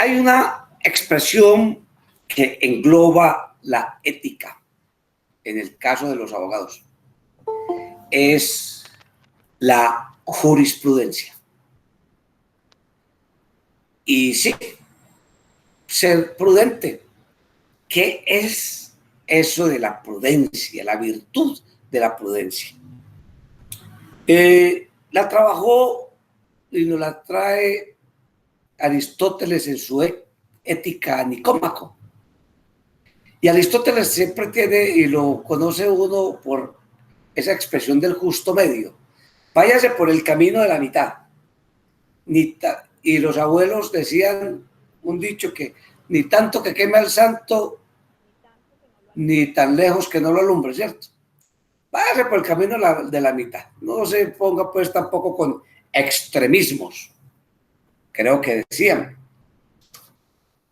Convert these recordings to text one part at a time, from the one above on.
hay una expresión que engloba la ética en el caso de los abogados. Es la jurisprudencia. Y sí, ser prudente. ¿Qué es eso de la prudencia, la virtud de la prudencia? La trabajó y nos la trae Aristóteles en su Ética Nicómaco. Y Aristóteles siempre tiene, y lo conoce uno por esa expresión del justo medio: váyase por el camino de la mitad. Y los abuelos decían un dicho que ni tanto que queme al santo, ni tan lejos que no lo alumbre, ¿cierto? Váyase por el camino de la mitad. No se ponga pues tampoco con extremismos, creo que decían.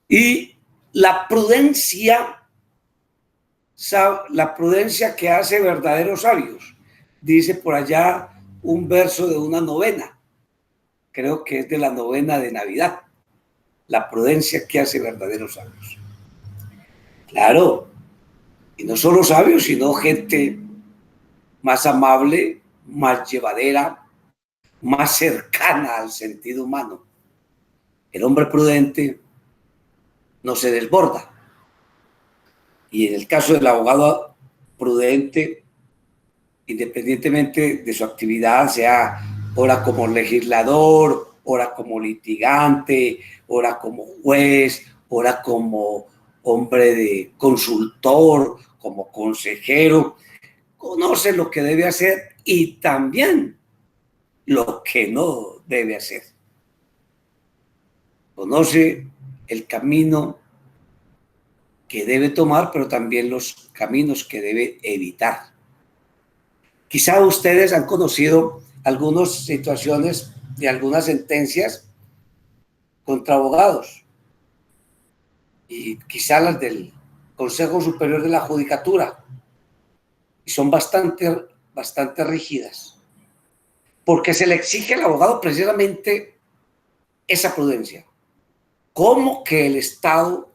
Y la prudencia que hace verdaderos sabios. Dice por allá un verso de una novena, creo que es de la novena de Navidad: la prudencia que hace verdaderos sabios. Claro, y no solo sabios, sino gente más amable, más llevadera, más cercana al sentido humano. El hombre prudente no se desborda. Y en el caso del abogado prudente, independientemente de su actividad, sea ora como legislador, ora como litigante, ora como juez, ora como hombre de consultor, como consejero, conoce lo que debe hacer y también lo que no debe hacer. Conoce el camino que debe tomar, pero también los caminos que debe evitar. Quizá ustedes han conocido algunas situaciones de algunas sentencias contra abogados, y quizá las del Consejo Superior de la Judicatura, y son bastante rígidas, porque se le exige al abogado precisamente esa prudencia. ¿Cómo que el Estado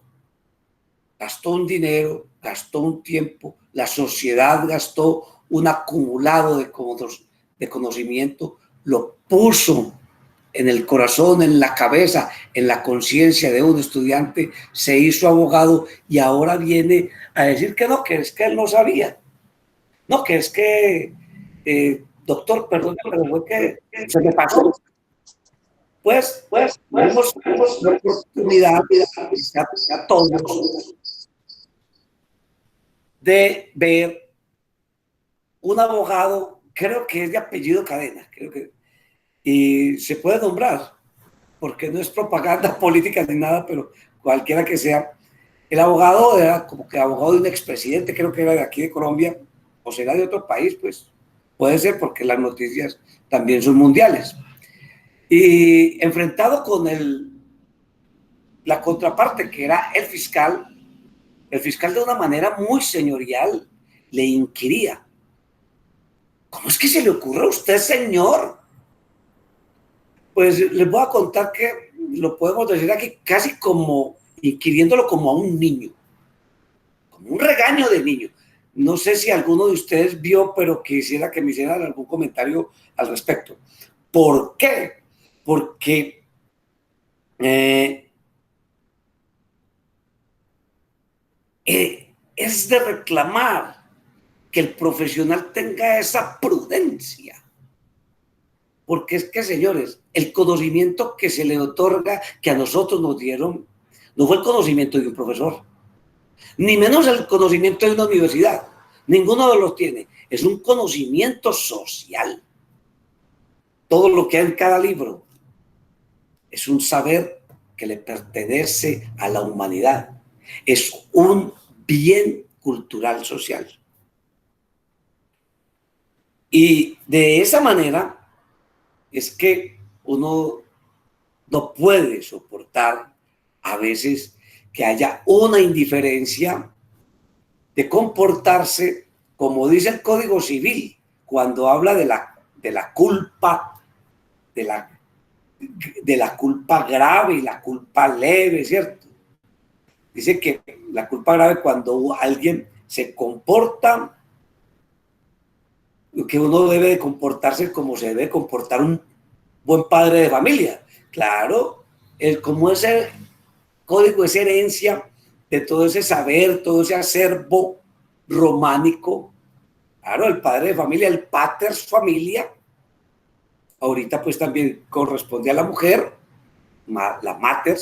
gastó un dinero, gastó un tiempo, la sociedad gastó un acumulado de conocimiento, lo puso en el corazón, en la cabeza, en la conciencia de un estudiante, se hizo abogado y ahora viene a decir que no, que es que él no sabía? No, que es que, doctor, perdón, pero fue que se me pasó. Pues tenemos la oportunidad a todos de ver un abogado, creo que es de apellido Cadena, creo que, y se puede nombrar, porque no es propaganda política ni nada, pero cualquiera que sea. El abogado era como que abogado de un expresidente, creo que era de aquí de Colombia, o será de otro país, pues puede ser, porque las noticias también son mundiales. Y enfrentado con la contraparte, que era el fiscal de una manera muy señorial le inquiría: ¿cómo es que se le ocurre a usted, señor? Pues les voy a contar que lo podemos decir aquí casi como inquiriéndolo como a un niño, como un regaño de niño. No sé si alguno de ustedes vio, pero quisiera que me hicieran algún comentario al respecto. ¿Por qué? Porque es de reclamar que el profesional tenga esa prudencia. Porque es que, señores, el conocimiento que se le otorga, que a nosotros nos dieron, no fue el conocimiento de un profesor, ni menos el conocimiento de una universidad. Ninguno de los tiene. Es un conocimiento social. Todo lo que hay en cada libro es un saber que le pertenece a la humanidad. Es un bien cultural social. Y de esa manera es que uno no puede soportar a veces que haya una indiferencia de comportarse, como dice el Código Civil, cuando habla de la culpa, de de la culpa grave y la culpa leve, ¿cierto? Dice que la culpa grave cuando alguien se comporta, que uno debe de comportarse como se debe comportar un buen padre de familia. Claro, como ese código, esa herencia de todo ese saber, todo ese acervo románico. Claro, el padre de familia, el pater familia, ahorita pues también corresponde a la mujer, la mater,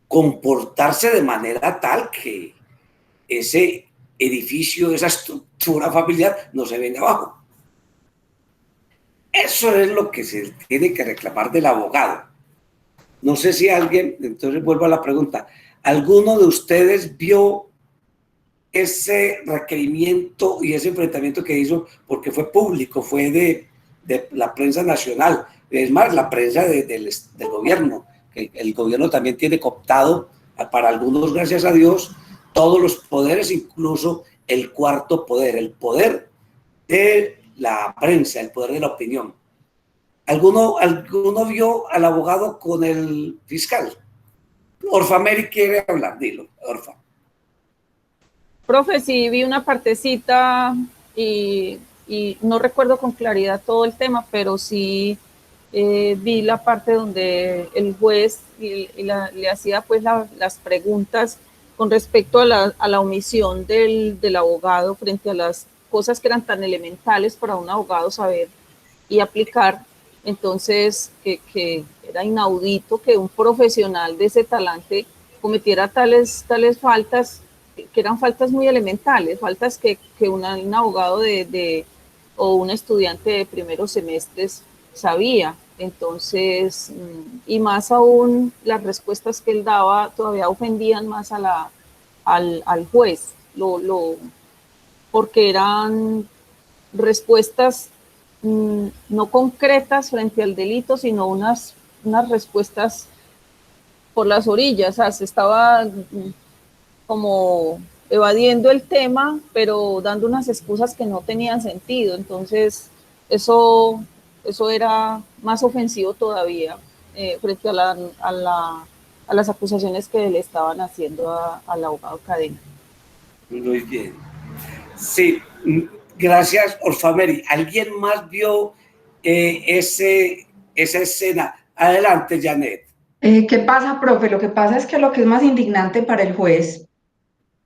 comportarse de manera tal que ese edificio, esa estructura familiar no se venga abajo. Eso es lo que se tiene que reclamar del abogado. No sé si alguien, entonces vuelvo a la pregunta, ¿alguno de ustedes vio ese requerimiento y ese enfrentamiento que hizo? Porque fue público, fue de la prensa nacional, es más, la prensa del gobierno, que el gobierno también tiene cooptado para algunos, gracias a Dios, todos los poderes, incluso el cuarto poder, el poder de la prensa, el poder de la opinión. ¿Alguno vio al abogado con el fiscal? Orfa Mary quiere hablar, dilo, Orfa. Profe, sí vi una partecita y no recuerdo con claridad todo el tema, pero sí vi la parte donde el juez le hacía pues las preguntas con respecto a la omisión del abogado frente a las cosas que eran tan elementales para un abogado saber y aplicar. Entonces, que era inaudito que un profesional de ese talante cometiera tales faltas, que eran faltas muy elementales, faltas que un abogado o un estudiante de primeros semestres sabía. Entonces, y más aún, las respuestas que él daba todavía ofendían más al juez, porque eran respuestas no concretas frente al delito, sino unas respuestas por las orillas. O sea, se estaba como evadiendo el tema, pero dando unas excusas que no tenían sentido. Entonces, eso era más ofensivo todavía frente a las acusaciones que le estaban haciendo al abogado Cadena. Muy bien. Sí, gracias, Orfa Mary. ¿Alguien más vio esa escena? Adelante, Janet. ¿Qué pasa, profe? Lo que pasa es que lo que es más indignante para el juez,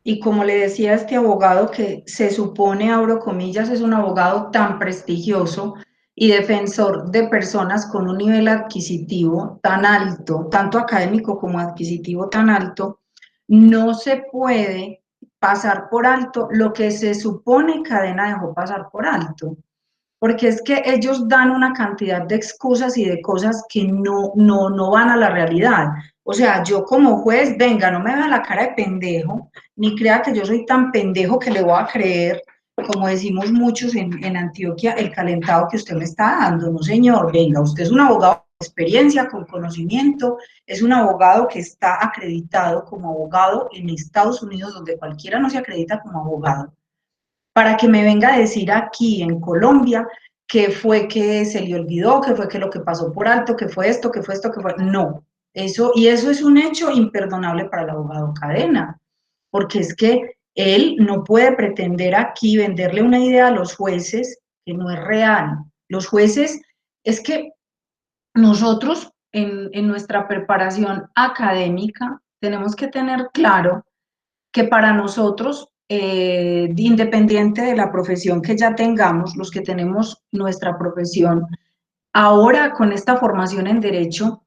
y como le decía este abogado que se supone, abro comillas, es un abogado tan prestigioso y defensor de personas con un nivel adquisitivo tan alto, tanto académico como adquisitivo tan alto, no se puede pasar por alto lo que se supone Cadena dejó pasar por alto. Porque es que ellos dan una cantidad de excusas y de cosas que no van a la realidad. O sea, yo como juez, venga, no me vea la cara de pendejo, ni crea que yo soy tan pendejo que le voy a creer, como decimos muchos en Antioquia, el calentado que usted me está dando. No, señor, venga, usted es un abogado con experiencia, con conocimiento, es un abogado que está acreditado como abogado en Estados Unidos, donde cualquiera no se acredita como abogado, para que me venga a decir aquí en Colombia que fue que se le olvidó, que fue que lo que pasó por alto, que fue esto, que fue esto, que fue... No, eso es un hecho imperdonable para el abogado Cadena, porque es que él no puede pretender aquí venderle una idea a los jueces que no es real. Los jueces, es que nosotros en nuestra preparación académica tenemos que tener claro que para nosotros, independiente de la profesión que ya tengamos, los que tenemos nuestra profesión, ahora con esta formación en derecho,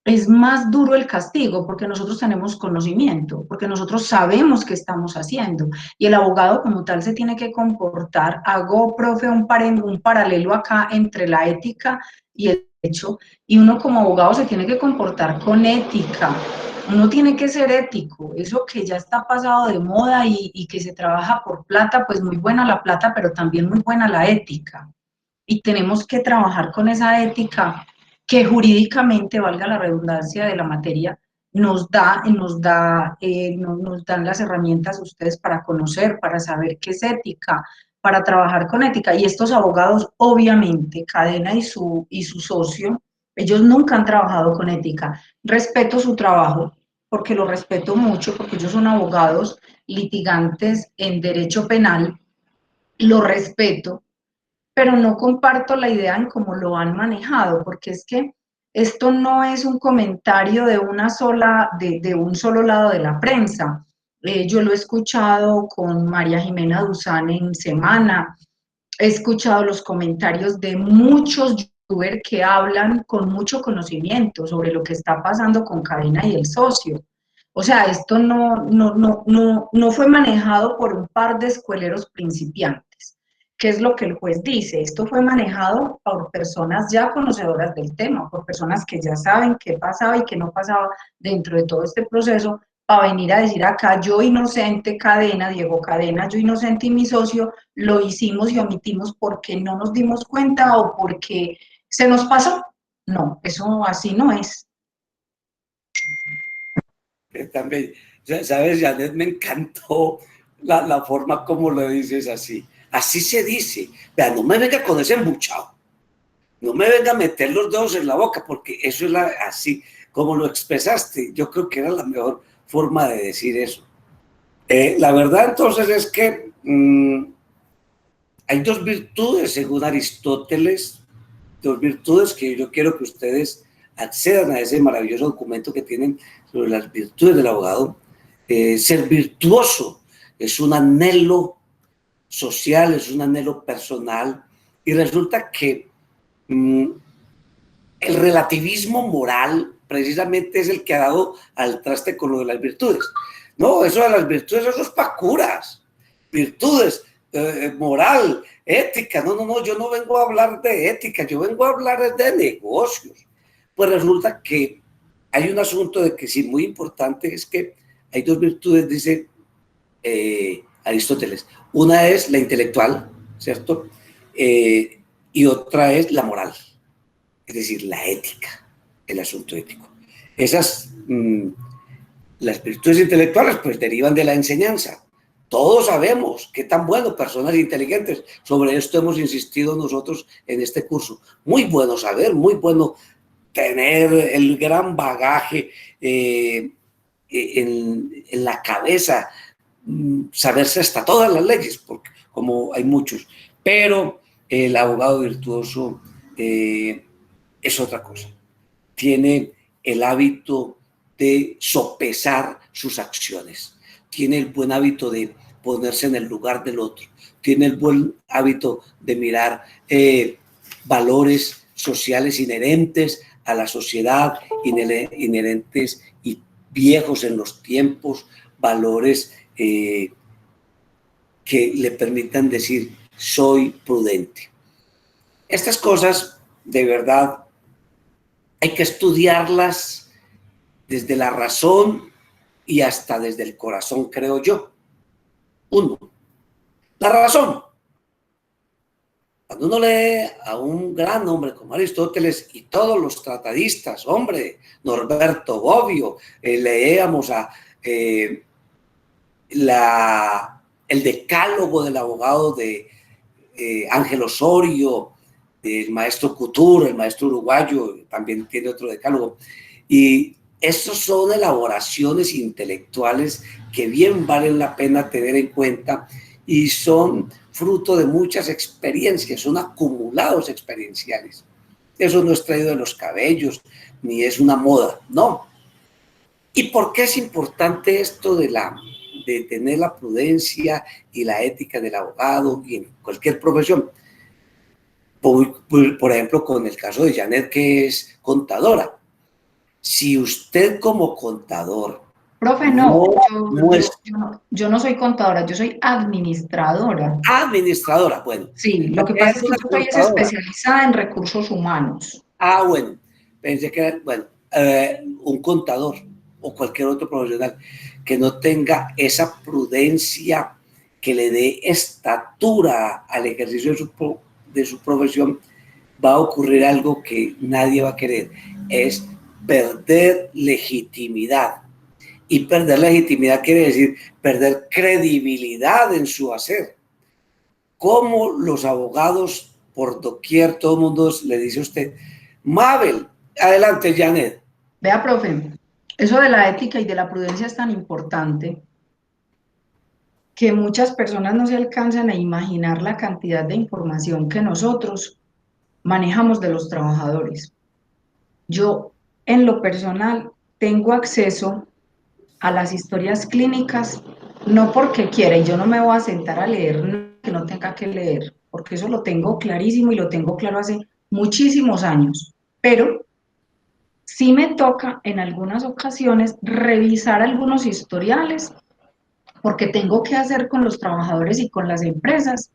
es más duro el castigo porque nosotros tenemos conocimiento, porque nosotros sabemos qué estamos haciendo y el abogado como tal se tiene que comportar. Hago, profe, un paralelo acá entre la ética y el derecho, y uno como abogado se tiene que comportar con ética. Uno tiene que ser ético, eso que ya está pasado de moda y que se trabaja por plata, pues muy buena la plata, pero también muy buena la ética. Y tenemos que trabajar con esa ética que jurídicamente, valga la redundancia de la materia, nos dan las herramientas a ustedes para conocer, para saber qué es ética, para trabajar con ética. Y estos abogados, obviamente, Cadena y su socio, Ellos nunca han trabajado con ética. Respeto su trabajo, porque lo respeto mucho, porque ellos son abogados litigantes en derecho penal, lo respeto, pero no comparto la idea en cómo lo han manejado, porque es que esto no es un comentario de un solo lado de la prensa. Yo lo he escuchado con María Jimena Duzán en Semana, he escuchado los comentarios de muchos youtubers que hablan con mucho conocimiento sobre lo que está pasando con Cadena y el socio. O sea, esto no fue manejado por un par de escueleros principiantes. ¿Qué es lo que el juez dice? Esto fue manejado por personas ya conocedoras del tema, por personas que ya saben qué pasaba y qué no pasaba dentro de todo este proceso, para venir a decir acá, yo inocente Cadena, Diego Cadena, yo inocente y mi socio, lo hicimos y omitimos porque no nos dimos cuenta o porque se nos pasó. No, eso así no es. También, sabes, Janet, me encantó la forma como lo dices así. Así se dice. Vea, no me venga con ese embuchado. No me venga a meter los dedos en la boca, porque eso es así como lo expresaste. Yo creo que era la mejor forma de decir eso. La verdad, entonces, es que hay dos virtudes, según Aristóteles, dos virtudes que yo quiero que ustedes accedan a ese maravilloso documento que tienen sobre las virtudes del abogado. Ser virtuoso es un anhelo social, es un anhelo personal, y resulta que el relativismo moral precisamente es el que ha dado al traste con lo de las virtudes. No, eso de las virtudes, eso es pa' curas. Virtudes, moral, ética. No, yo no vengo a hablar de ética, yo vengo a hablar de negocios. Pues resulta que hay un asunto de que sí, muy importante, es que hay dos virtudes, dice Aristóteles. Una es la intelectual, ¿cierto? Y otra es la moral, es decir, la ética, el asunto ético. Esas, las virtudes intelectuales, pues derivan de la enseñanza. Todos sabemos qué tan bueno, personas inteligentes. Sobre esto hemos insistido nosotros en este curso. Muy bueno saber, muy bueno tener el gran bagaje en la cabeza, saberse hasta todas las leyes, porque como hay muchos. Pero el abogado virtuoso es otra cosa. Tiene el hábito de sopesar sus acciones. Tiene el buen hábito de ponerse en el lugar del otro. Tiene el buen hábito de mirar valores sociales inherentes a la sociedad, inherentes y viejos en los tiempos, valores que le permitan decir, soy prudente. Estas cosas, de verdad, hay que estudiarlas desde la razón y hasta desde el corazón, creo yo. Uno, la razón. Cuando uno lee a un gran hombre como Aristóteles y todos los tratadistas, hombre, Norberto Bobbio, leíamos a el decálogo del abogado de Ángel Osorio, el maestro Couture, el maestro uruguayo, también tiene otro decálogo. Y estos son elaboraciones intelectuales que bien valen la pena tener en cuenta y son fruto de muchas experiencias, son acumulados experienciales. Eso no es traído de los cabellos, ni es una moda, no. ¿Y por qué es importante esto de tener la prudencia y la ética del abogado y en cualquier profesión? Por ejemplo, con el caso de Janet, que es contadora. Si usted como contador... Profe, yo no soy contadora, yo soy administradora. Administradora, bueno. Sí, lo que pasa es que yo soy especializada en recursos humanos. Bueno, pensé que era, bueno, un contador o cualquier otro profesional que no tenga esa prudencia que le dé estatura al ejercicio de su profesión, va a ocurrir algo que nadie va a querer, es perder legitimidad. Y perder legitimidad quiere decir perder credibilidad en su hacer. Como los abogados por doquier, todo el mundo le dice a usted, Mabel, Adelante, Janet. Vea, profe, eso de la ética y de la prudencia es tan importante que muchas personas no se alcanzan a imaginar la cantidad de información que nosotros manejamos de los trabajadores. Yo, en lo personal, tengo acceso a las historias clínicas, no porque quiera, y yo no me voy a sentar a leer nada que no tenga que leer, porque eso lo tengo clarísimo y lo tengo claro hace muchísimos años, pero sí me toca en algunas ocasiones revisar algunos historiales, porque tengo que hacer con los trabajadores y con las empresas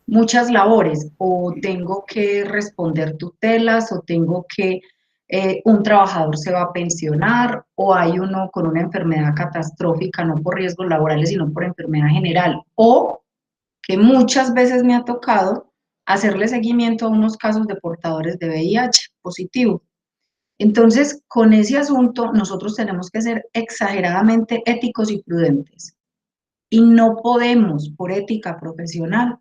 muchas labores, o tengo que responder tutelas, o tengo que, un trabajador se va a pensionar, o hay uno con una enfermedad catastrófica, no por riesgos laborales, sino por enfermedad general, o que muchas veces me ha tocado hacerle seguimiento a unos casos de portadores de VIH positivo. Entonces, con ese asunto, nosotros tenemos que ser exageradamente éticos y prudentes. Y no podemos, por ética profesional,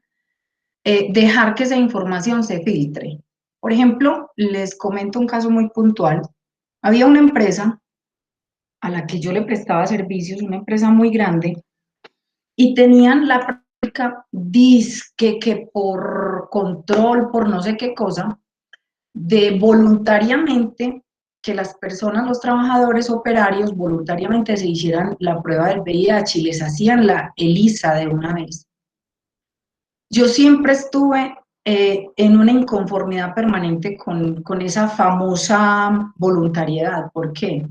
dejar que esa información se filtre. Por ejemplo, les comento un caso muy puntual. Había una empresa a la que yo le prestaba servicios, una empresa muy grande, y tenían la práctica, dizque que por control, por no sé qué cosa, de voluntariamente que las personas, los trabajadores operarios, voluntariamente se hicieran la prueba del VIH y les hacían la ELISA de una vez. Yo siempre estuve en una inconformidad permanente con esa famosa voluntariedad. ¿Por qué?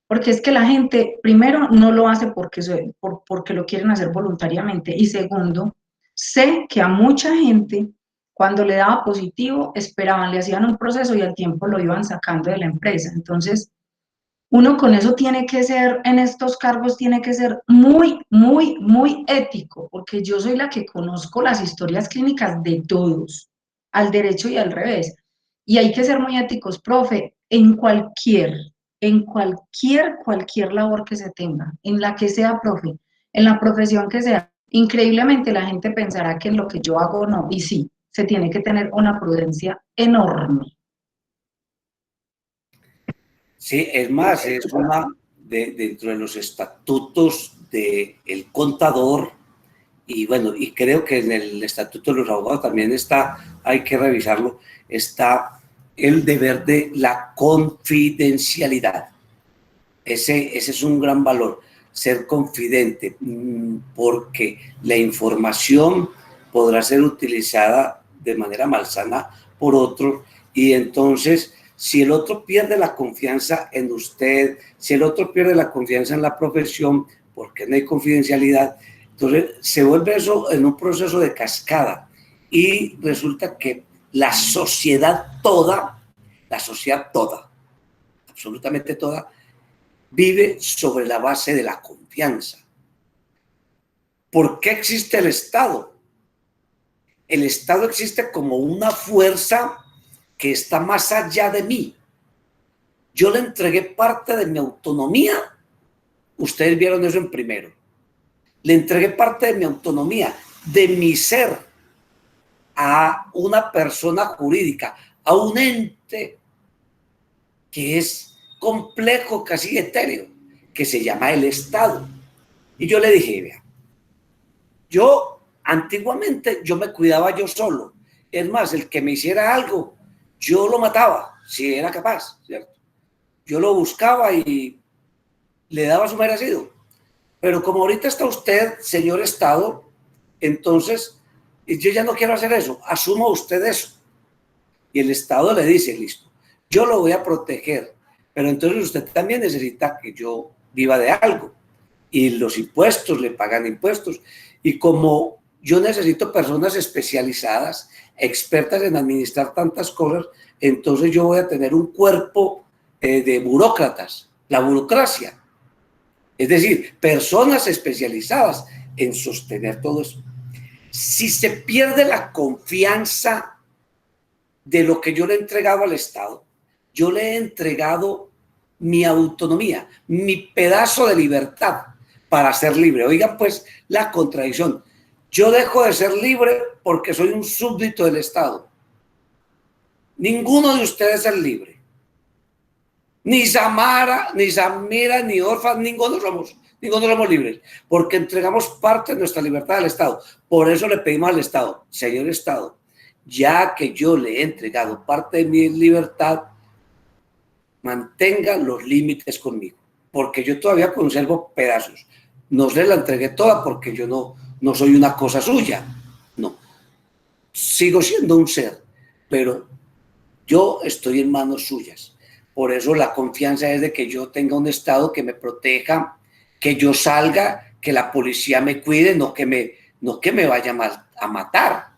Porque es que la gente, primero, no lo hace porque lo quieren hacer voluntariamente. Y segundo, sé que a mucha gente, cuando le daba positivo, esperaban, le hacían un proceso y al tiempo lo iban sacando de la empresa. Entonces, uno con eso tiene que ser, en estos cargos, tiene que ser muy, muy, muy ético, porque yo soy la que conozco las historias clínicas de todos, al derecho y al revés. Y hay que ser muy éticos, profe, cualquier labor que se tenga, en la que sea, profe, en la profesión que sea. Increíblemente la gente pensará que en lo que yo hago no, y sí, se tiene que tener una prudencia enorme. Sí, es más, es una dentro de los estatutos del contador, y bueno, y creo que en el estatuto de los abogados también está, hay que revisarlo, está el deber de la confidencialidad. Ese es un gran valor, ser confidente, porque la información podrá ser utilizada de manera malsana por otros, y entonces si el otro pierde la confianza en usted, si el otro pierde la confianza en la profesión, porque no hay confidencialidad, entonces se vuelve eso en un proceso de cascada, y resulta que la sociedad toda, absolutamente toda, vive sobre la base de la confianza. ¿Por qué existe el Estado? El Estado existe como una fuerza que está más allá de mí. Yo le entregué parte de mi autonomía, ustedes vieron eso en primero. Le entregué parte de mi autonomía, de mi ser, a una persona jurídica, a un ente que es complejo, casi etéreo, que se llama el Estado. Y yo le dije, vea, yo antiguamente yo me cuidaba yo solo. Es más, el que me hiciera algo, yo lo mataba, si era capaz, ¿cierto? Yo lo buscaba y le daba su merecido. Pero como ahorita está usted, señor Estado, entonces yo ya no quiero hacer eso, asuma usted eso. Y el Estado le dice, listo, yo lo voy a proteger, pero entonces usted también necesita que yo viva de algo. Y los impuestos, le pagan impuestos. Y como yo necesito personas especializadas, expertas en administrar tantas cosas, entonces yo voy a tener un cuerpo de burócratas, la burocracia. Es decir, personas especializadas en sostener todo eso. Si se pierde la confianza de lo que yo le he entregado al Estado, yo le he entregado mi autonomía, mi pedazo de libertad para ser libre. Oigan, pues, la contradicción. Yo dejo de ser libre porque soy un súbdito del Estado. Ninguno de ustedes es libre. Ni Samara, ni Samira, ni Orfa, ninguno somos libres, porque entregamos parte de nuestra libertad al Estado. Por eso le pedimos al Estado, señor Estado, ya que yo le he entregado parte de mi libertad, mantenga los límites conmigo, porque yo todavía conservo pedazos. No se la entregué toda porque yo no soy una cosa suya, no. Sigo siendo un ser, pero yo estoy en manos suyas. Por eso la confianza es de que yo tenga un Estado que me proteja, que yo salga, que la policía me cuide, no que me vaya a matar.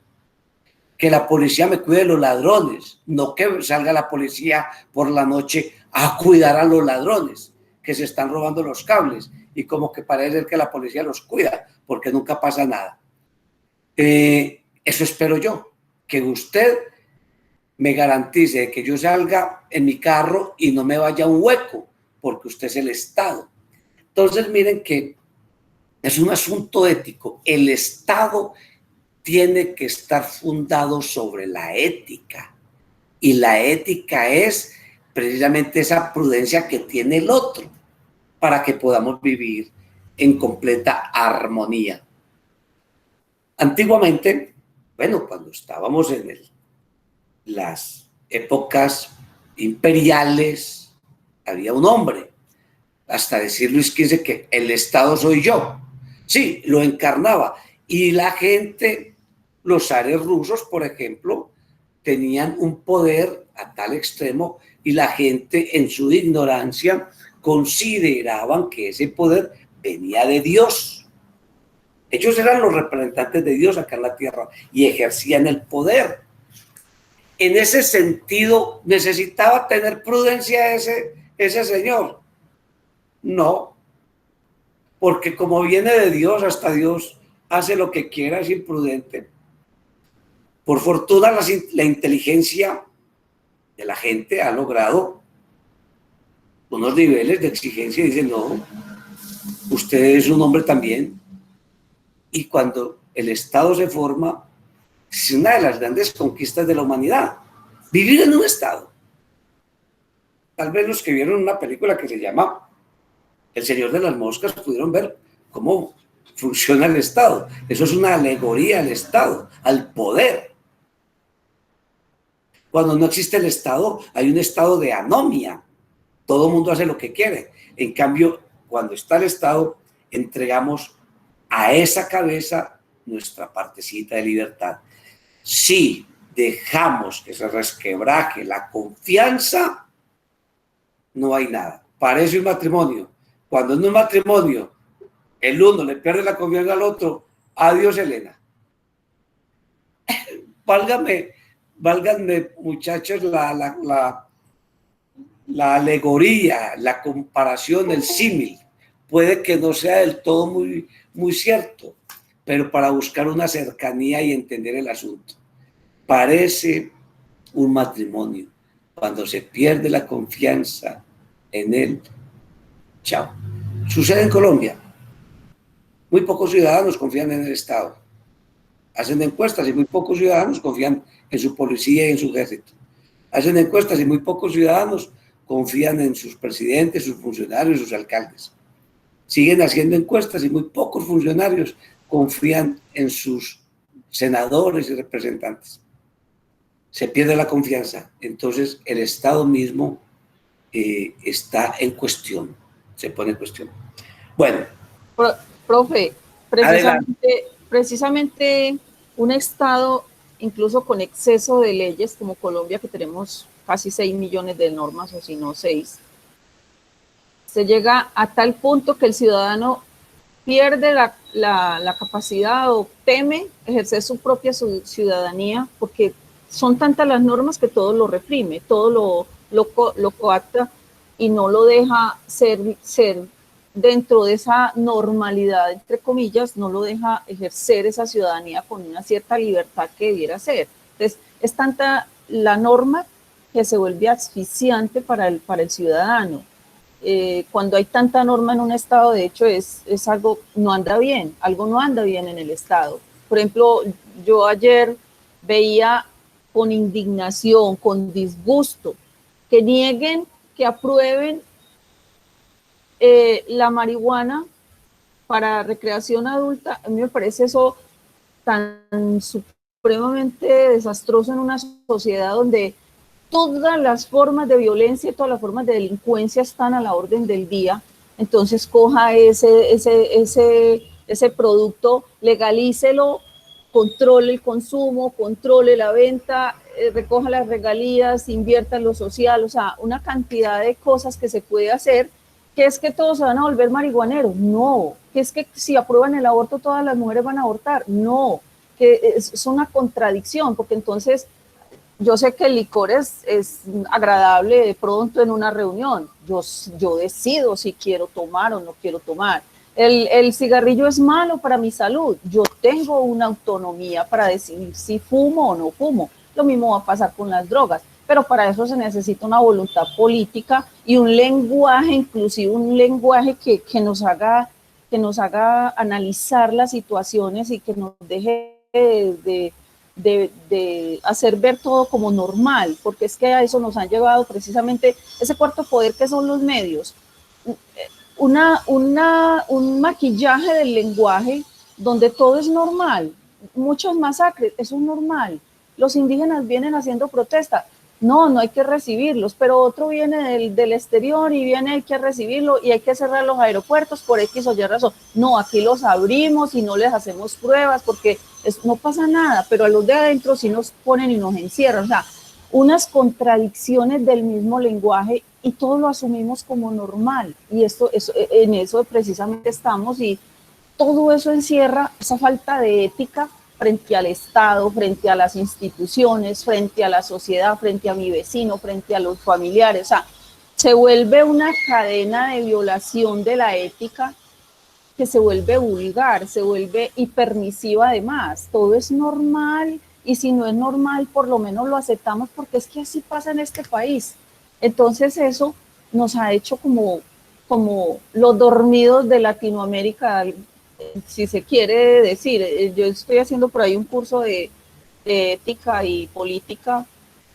Que la policía me cuide de los ladrones, no que salga la policía por la noche a cuidar a los ladrones que se están robando los cables y como que parece que la policía los cuida porque nunca pasa nada. Eso espero yo, que usted me garantice que yo salga en mi carro y no me vaya a un hueco, porque usted es el Estado. Entonces, miren que es un asunto ético. El Estado tiene que estar fundado sobre la ética. Y la ética es precisamente esa prudencia que tiene el otro para que podamos vivir en completa armonía. Antiguamente, bueno, cuando estábamos en las épocas imperiales, había un hombre, hasta decir Luis XV que el Estado soy yo. Sí, lo encarnaba. Y la gente, los zares rusos, por ejemplo, tenían un poder a tal extremo y la gente en su ignorancia consideraban que ese poder venía de Dios. Ellos eran los representantes de Dios acá en la tierra y ejercían el poder. En ese sentido, ¿necesitaba tener prudencia ese señor? No, porque como viene de Dios, hasta Dios hace lo que quiera, es imprudente. Por fortuna, la inteligencia de la gente ha logrado unos niveles de exigencia y dice, no, usted es un hombre también. Y cuando el Estado se forma, es una de las grandes conquistas de la humanidad, vivir en un Estado. Tal vez los que vieron una película que se llama El Señor de las Moscas pudieron ver cómo funciona el Estado. Eso es una alegoría al Estado, al poder. Cuando no existe el Estado, hay un estado de anomia. Todo el mundo hace lo que quiere. En cambio, cuando está el Estado, entregamos a esa cabeza nuestra partecita de libertad. Si dejamos que se resquebraje la confianza, no hay nada. Parece un matrimonio. Cuando en un matrimonio el uno le pierde la confianza al otro, adiós, Elena. Válganme, muchachos, la alegoría, la comparación, el símil. Puede que no sea del todo muy cierto, pero para buscar una cercanía y entender el asunto. Parece un matrimonio. Cuando se pierde la confianza en él, chao. Sucede en Colombia. Muy pocos ciudadanos confían en el Estado. Hacen encuestas y muy pocos ciudadanos confían en su policía y en su ejército. Hacen encuestas y muy pocos ciudadanos confían en sus presidentes, sus funcionarios, sus alcaldes. Siguen haciendo encuestas y muy pocos funcionarios confían en sus senadores y representantes. Se pierde la confianza. Entonces el Estado mismo está en cuestión, se pone en cuestión. Bueno. Profe, precisamente un Estado, incluso con exceso de leyes como Colombia, que tenemos casi 6 millones de normas, o si no 6, se llega a tal punto que el ciudadano pierde la capacidad o teme ejercer su propia ciudadanía, porque son tantas las normas que todo lo reprime, todo lo coacta y no lo deja ser dentro de esa normalidad, entre comillas, no lo deja ejercer esa ciudadanía con una cierta libertad que debiera ser. Entonces, es tanta la norma que se vuelve asfixiante para el ciudadano. Cuando hay tanta norma en un Estado, de hecho, es algo no anda bien, algo no anda bien en el Estado. Por ejemplo, yo ayer veía con indignación, con disgusto, que nieguen que aprueben la marihuana para recreación adulta. A mí me parece eso tan supremamente desastroso en una sociedad donde todas las formas de violencia y todas las formas de delincuencia están a la orden del día. Entonces coja ese producto, legalícelo, controle el consumo, controle la venta, recoja las regalías, invierta en lo social, o sea, una cantidad de cosas que se puede hacer. ¿Que es que todos se van a volver marihuaneros? No. ¿Que es que si aprueban el aborto todas las mujeres van a abortar? No. Que es una contradicción, porque entonces yo sé que el licor es agradable de pronto en una reunión. Yo decido si quiero tomar o no quiero tomar. El cigarrillo es malo para mi salud. Yo tengo una autonomía para decidir si fumo o no fumo. Lo mismo va a pasar con las drogas. Pero para eso se necesita una voluntad política y un lenguaje, inclusive un lenguaje que nos haga analizar las situaciones y que nos deje de hacer ver todo como normal, porque es que a eso nos han llevado precisamente ese cuarto poder que son los medios. Un maquillaje del lenguaje donde todo es normal, muchas masacres, eso es normal. Los indígenas vienen haciendo protesta, no hay que recibirlos, pero otro viene del exterior y viene, hay que recibirlo y hay que cerrar los aeropuertos por X o Y razón. No, aquí los abrimos y no les hacemos pruebas porque no pasa nada, pero a los de adentro sí nos ponen y nos encierran. O sea, unas contradicciones del mismo lenguaje y todo lo asumimos como normal. Y en eso precisamente estamos, y todo eso encierra esa falta de ética frente al Estado, frente a las instituciones, frente a la sociedad, frente a mi vecino, frente a los familiares. O sea, se vuelve una cadena de violación de la ética que se vuelve vulgar, se vuelve hipermisiva además. Todo es normal, y si no es normal, por lo menos lo aceptamos porque es que así pasa en este país. Entonces eso nos ha hecho como los dormidos de Latinoamérica, si se quiere decir. Yo estoy haciendo por ahí un curso de ética y política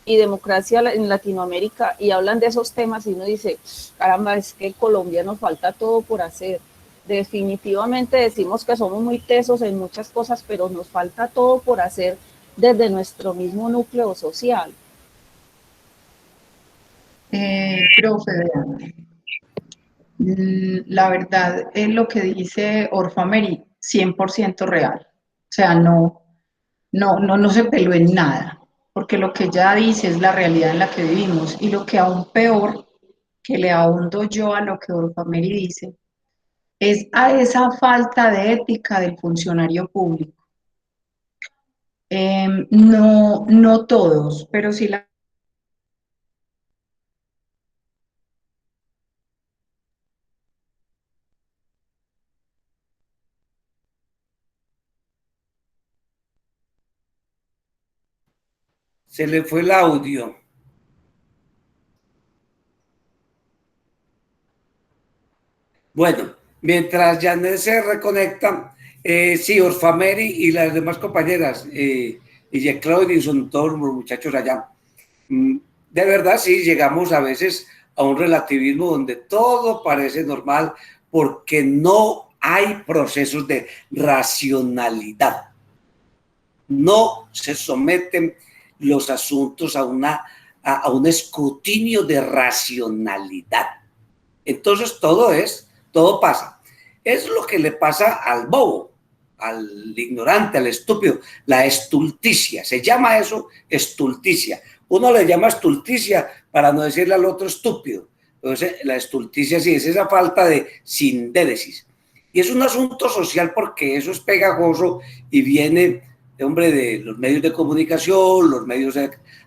y democracia en Latinoamérica y hablan de esos temas y uno dice, caramba, es que en Colombia nos falta todo por hacer. Definitivamente decimos que somos muy tesos en muchas cosas, pero nos falta todo por hacer desde nuestro mismo núcleo social. Profe, la verdad es lo que dice Orfameri, 100% real. O sea, no se peló en nada, porque lo que ella dice es la realidad en la que vivimos. Y lo que aún peor, que le ahondo yo a lo que Orfameri dice, es a esa falta de ética del funcionario público. No todos, pero sí la... Se le fue el audio. Bueno, mientras Janet se reconecta, sí, Orfameri y las demás compañeras, y Claudia y son todos los muchachos allá. De verdad, sí, llegamos a veces a un relativismo donde todo parece normal porque no hay procesos de racionalidad. No se someten los asuntos a un escrutinio de racionalidad. Entonces todo pasa. Es lo que le pasa al bobo, al ignorante, al estúpido, la estulticia. Se llama eso estulticia. Uno le llama estulticia para no decirle al otro estúpido. Entonces, la estulticia sí es esa falta de sindéresis. Y es un asunto social porque eso es pegajoso y viene, hombre, de los medios de comunicación, los medios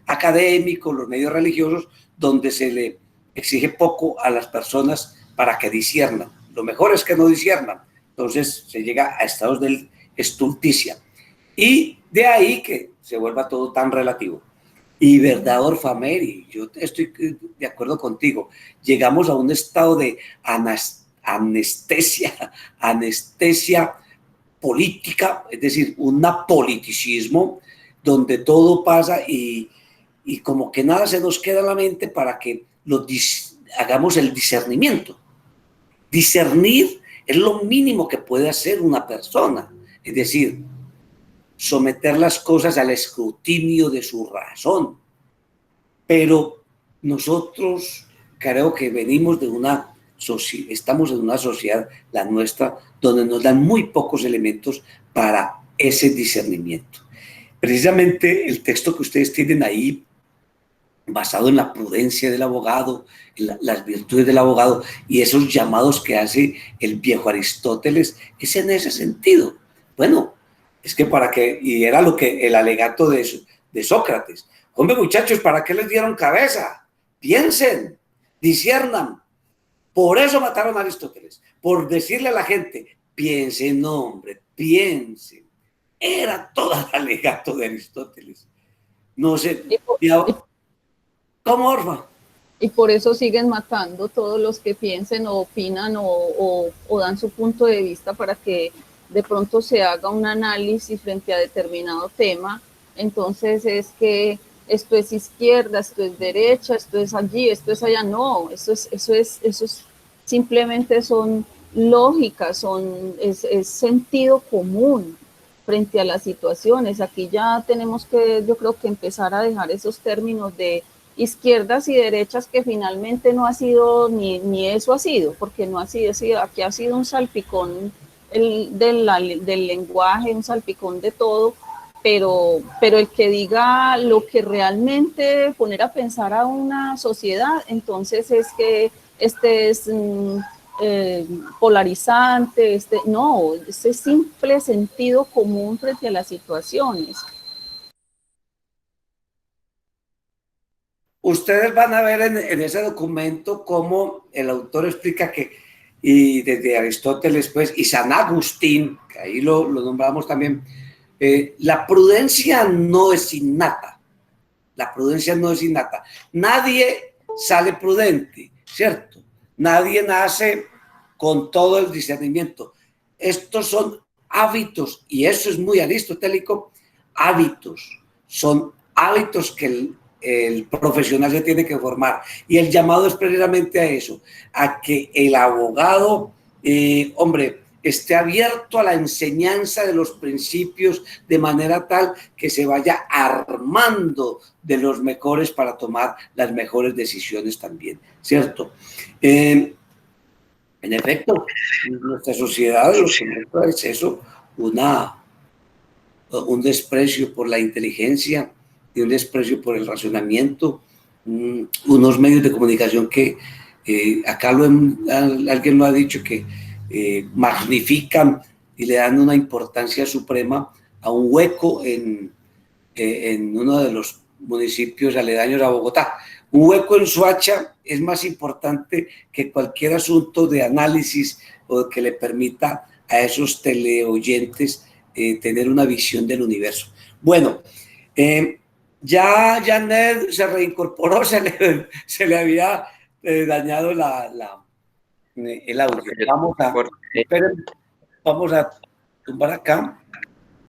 académicos, los medios religiosos, donde se le exige poco a las personas para que disciernan. Lo mejor es que no disciernan. Entonces se llega a estados de estulticia. Y de ahí que se vuelva todo tan relativo. Y verdad, Orfameri, yo estoy de acuerdo contigo. Llegamos a un estado de anestesia política, es decir, un politicismo donde todo pasa y como que nada se nos queda en la mente para que hagamos el discernimiento. Discernir es lo mínimo que puede hacer una persona, es decir, someter las cosas al escrutinio de su razón. Pero nosotros creo que venimos de estamos en una sociedad, la nuestra, donde nos dan muy pocos elementos para ese discernimiento. Precisamente el texto que ustedes tienen ahí, basado en la prudencia del abogado, en las virtudes del abogado y esos llamados que hace el viejo Aristóteles, es en ese sentido. Bueno, es que y era lo que el alegato de Sócrates. Hombre, muchachos, ¿para qué les dieron cabeza? Piensen, disciernan. Por eso mataron a Aristóteles, por decirle a la gente, piensen, hombre, piensen. Era todo el alegato de Aristóteles. No sé, ¿cómo, Orfa? Y por eso siguen matando todos los que piensen o opinan o dan su punto de vista para que de pronto se haga un análisis frente a determinado tema. Entonces es que esto es izquierda, esto es derecha, esto es allí, esto es allá. No, eso es simplemente son lógicas, es sentido común frente a las situaciones. Aquí ya tenemos que, yo creo que empezar a dejar esos términos de izquierdas y derechas que finalmente no ha sido, ni eso ha sido, porque no ha sido, aquí ha sido un salpicón del lenguaje, un salpicón de todo, pero el que diga lo que realmente poner a pensar a una sociedad, entonces es que este es polarizante, no, este es simple sentido común frente a las situaciones. Ustedes van a ver en ese documento cómo el autor explica que, y desde Aristóteles, pues, y San Agustín, que ahí lo nombramos también, la prudencia no es innata. La prudencia no es innata. Nadie sale prudente, ¿cierto? Nadie nace con todo el discernimiento. Estos son hábitos, y eso es muy aristotélico, hábitos. Son hábitos que el profesional se tiene que formar. Y el llamado es precisamente a eso, a que el abogado, hombre, esté abierto a la enseñanza de los principios de manera tal que se vaya armando de los mejores para tomar las mejores decisiones también, ¿cierto? En efecto, en nuestra sociedad lo que muestra es eso, un desprecio por la inteligencia y un desprecio por el razonamiento, unos medios de comunicación que acá alguien lo ha dicho, que magnifican y le dan una importancia suprema a un hueco en uno de los municipios aledaños a Bogotá. Un hueco en Soacha es más importante que cualquier asunto de análisis o que le permita a esos teleoyentes tener una visión del universo. Bueno, ya Janet se reincorporó, se le había dañado el audio. Vamos a tumbar acá.